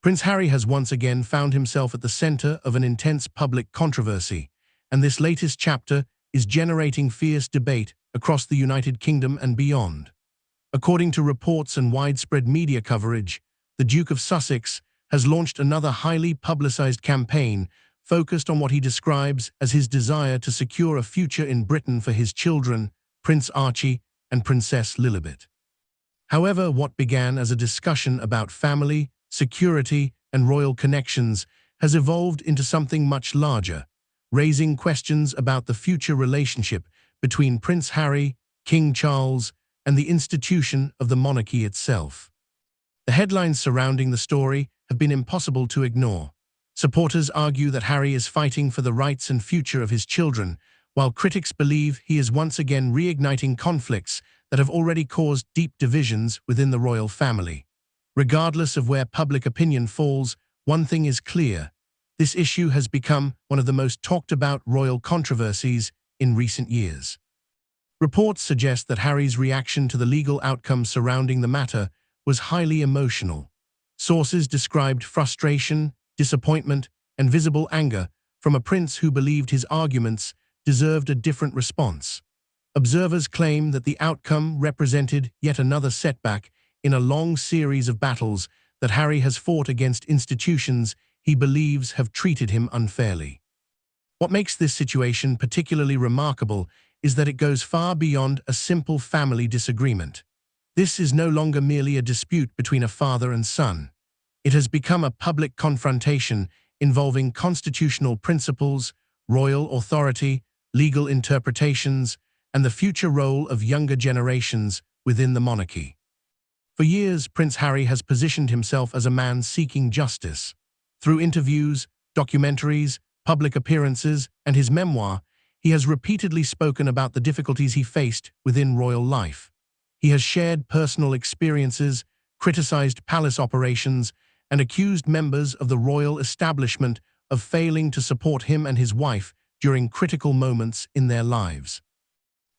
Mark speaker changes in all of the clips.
Speaker 1: Prince Harry has once again found himself at the center of an intense public controversy, and this latest chapter is generating fierce debate across the United Kingdom and beyond. According to reports and widespread media coverage, the Duke of Sussex has launched another highly publicized campaign focused on what he describes as his desire to secure a future in Britain for his children, Prince Archie and Princess Lilibet. However, what began as a discussion about family, security, and royal connections has evolved into something much larger, raising questions about the future relationship between Prince Harry, King Charles, and the institution of the monarchy itself. The headlines surrounding the story have been impossible to ignore. Supporters argue that Harry is fighting for the rights and future of his children, while critics believe he is once again reigniting conflicts that have already caused deep divisions within the royal family. Regardless of where public opinion falls, one thing is clear: this issue has become one of the most talked about royal controversies in recent years. Reports suggest that Harry's reaction to the legal outcome surrounding the matter was highly emotional. Sources described frustration, disappointment, and visible anger from a prince who believed his arguments deserved a different response. Observers claim that the outcome represented yet another setback in a long series of battles that Harry has fought against institutions he believes have treated him unfairly. What makes this situation particularly remarkable is that it goes far beyond a simple family disagreement. This is no longer merely a dispute between a father and son. It has become a public confrontation involving constitutional principles, royal authority, legal interpretations, and the future role of younger generations within the monarchy. For years, Prince Harry has positioned himself as a man seeking justice. Through interviews, documentaries, public appearances, and his memoir, he has repeatedly spoken about the difficulties he faced within royal life. He has shared personal experiences, criticized palace operations, and accused members of the royal establishment of failing to support him and his wife during critical moments in their lives.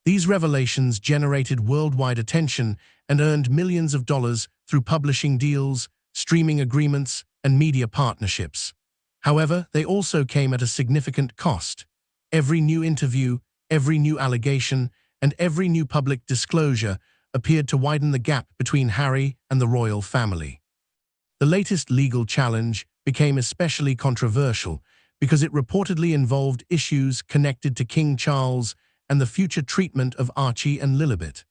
Speaker 1: These revelations generated worldwide attention and earned millions of dollars through publishing deals, streaming agreements, and media partnerships. However, they also came at a significant cost. Every new interview, every new allegation, and every new public disclosure appeared to widen the gap between Harry and the royal family. The latest legal challenge became especially controversial because it reportedly involved issues connected to King Charles and the future treatment of Archie and Lilibet.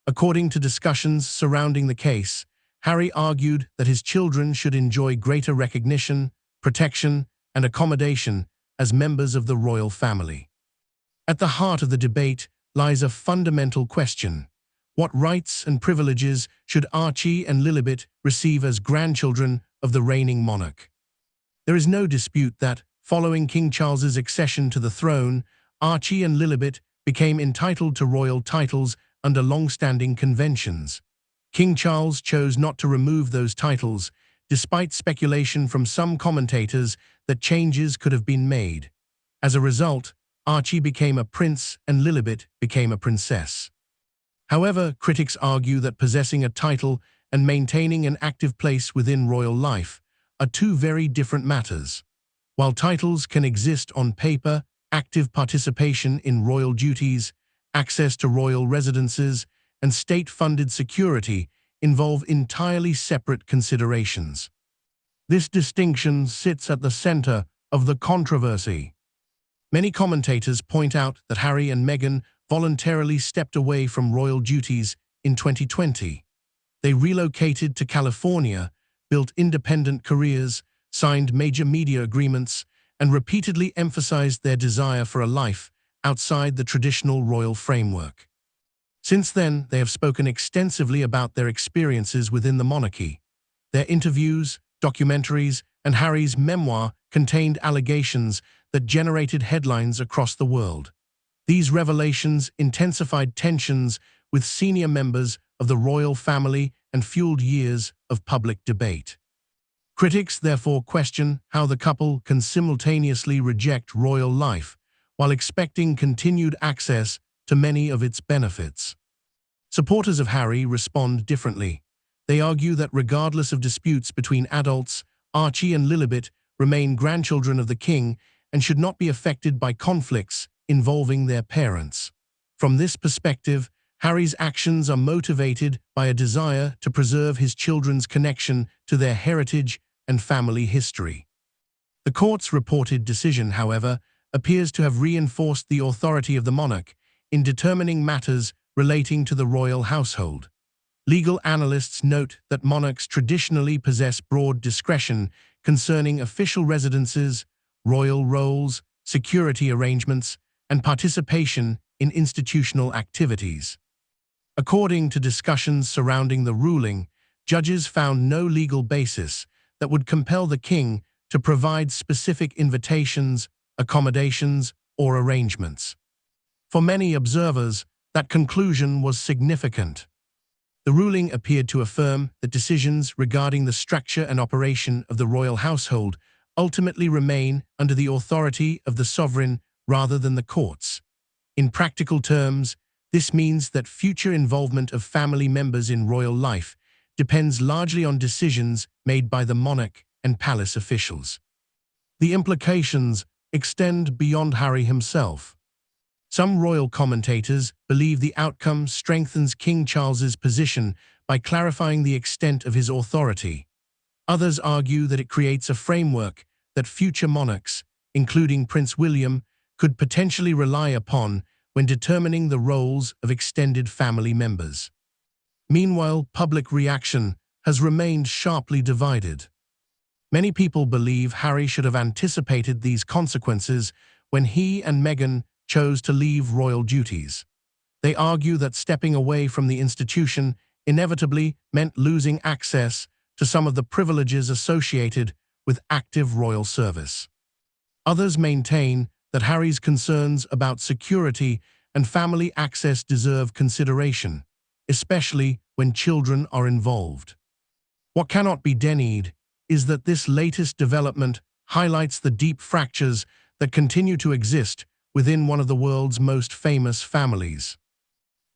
Speaker 1: According to discussions surrounding the case, Harry argued that his children should enjoy greater recognition, protection, and accommodation as members of the royal family. At the heart of the debate lies a fundamental question: what rights and privileges should Archie and Lilibet receive as grandchildren of the reigning monarch? There is no dispute that, following King Charles's accession to the throne, Archie and Lilibet became entitled to royal titles under long-standing conventions. King Charles chose not to remove those titles, despite speculation from some commentators that changes could have been made. As a result, Archie became a prince and Lilibet became a princess. However, critics argue that possessing a title and maintaining an active place within royal life are two very different matters. While titles can exist on paper, active participation in royal duties, access to royal residences, and state-funded security involve entirely separate considerations. This distinction sits at the center of the controversy. Many commentators point out that Harry and Meghan voluntarily stepped away from royal duties in 2020. They relocated to California, built independent careers, signed major media agreements, and repeatedly emphasized their desire for a life outside the traditional royal framework. Since then, they have spoken extensively about their experiences within the monarchy. Their interviews, documentaries, and Harry's memoir contained allegations that generated headlines across the world. These revelations intensified tensions with senior members of the royal family and fueled years of public debate. Critics therefore question how the couple can simultaneously reject royal life while expecting continued access to many of its benefits. Supporters of Harry respond differently. They argue that regardless of disputes between adults, Archie and Lilibet remain grandchildren of the king and should not be affected by conflicts involving their parents. From this perspective, Harry's actions are motivated by a desire to preserve his children's connection to their heritage and family history. The court's reported decision, however, appears to have reinforced the authority of the monarch in determining matters relating to the royal household. Legal analysts note that monarchs traditionally possess broad discretion concerning official residences, royal roles, security arrangements, and participation in institutional activities. According to discussions surrounding the ruling, judges found no legal basis that would compel the king to provide specific invitations, accommodations, or arrangements. For many observers, that conclusion was significant. The ruling appeared to affirm that decisions regarding the structure and operation of the royal household ultimately remain under the authority of the sovereign rather than the courts. In practical terms, this means that future involvement of family members in royal life depends largely on decisions made by the monarch and palace officials. The implications extend beyond Harry himself. Some royal commentators believe the outcome strengthens King Charles's position by clarifying the extent of his authority. Others argue that it creates a framework that future monarchs, including Prince William, could potentially rely upon when determining the roles of extended family members. Meanwhile, public reaction has remained sharply divided. Many people believe Harry should have anticipated these consequences when he and Meghan chose to leave royal duties. They argue that stepping away from the institution inevitably meant losing access to some of the privileges associated with active royal service. Others maintain that Harry's concerns about security and family access deserve consideration, especially when children are involved. What cannot be denied is that this latest development highlights the deep fractures that continue to exist within one of the world's most famous families.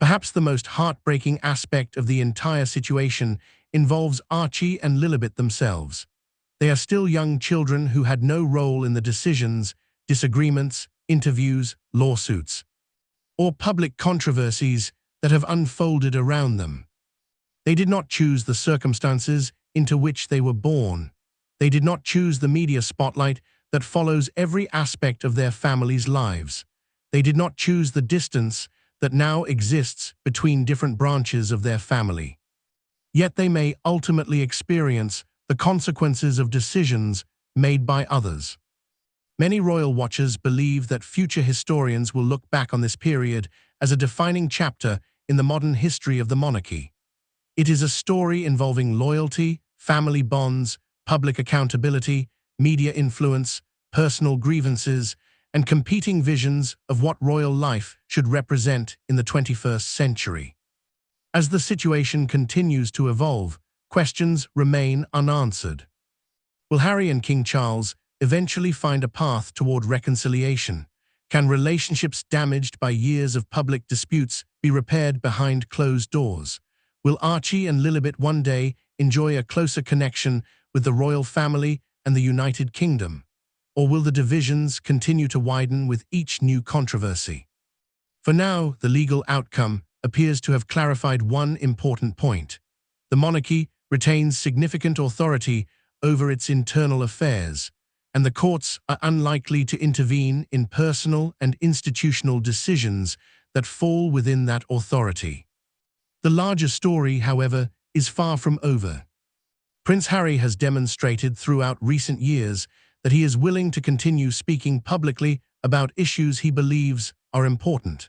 Speaker 1: Perhaps the most heartbreaking aspect of the entire situation involves Archie and Lilibet themselves. They are still young children who had no role in the decisions, disagreements, interviews, lawsuits, or public controversies that have unfolded around them. They did not choose the circumstances into which they were born. They did not choose the media spotlight that follows every aspect of their families' lives. They did not choose the distance that now exists between different branches of their family. Yet they may ultimately experience the consequences of decisions made by others. Many royal watchers believe that future historians will look back on this period as a defining chapter in the modern history of the monarchy. It is a story involving loyalty, family bonds, public accountability, media influence, personal grievances, and competing visions of what royal life should represent in the 21st century. As the situation continues to evolve, questions remain unanswered. Will Harry and King Charles eventually find a path toward reconciliation? Can relationships damaged by years of public disputes be repaired behind closed doors? Will Archie and Lilibet one day enjoy a closer connection with the royal family and the United Kingdom? Or will the divisions continue to widen with each new controversy? For now, the legal outcome appears to have clarified one important point. The monarchy retains significant authority over its internal affairs, and the courts are unlikely to intervene in personal and institutional decisions that fall within that authority. The larger story, however, is far from over. Prince Harry has demonstrated throughout recent years that he is willing to continue speaking publicly about issues he believes are important.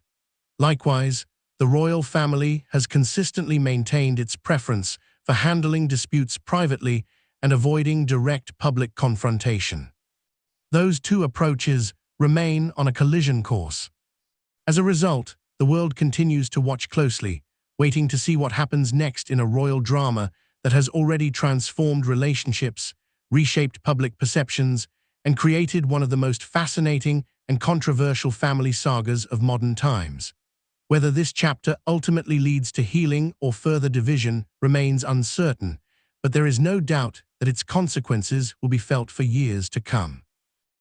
Speaker 1: Likewise, the royal family has consistently maintained its preference for handling disputes privately and avoiding direct public confrontation. Those two approaches remain on a collision course. As a result, the world continues to watch closely, waiting to see what happens next in a royal drama that has already transformed relationships, reshaped public perceptions, and created one of the most fascinating and controversial family sagas of modern times. Whether this chapter ultimately leads to healing or further division remains uncertain, but there is no doubt that its consequences will be felt for years to come.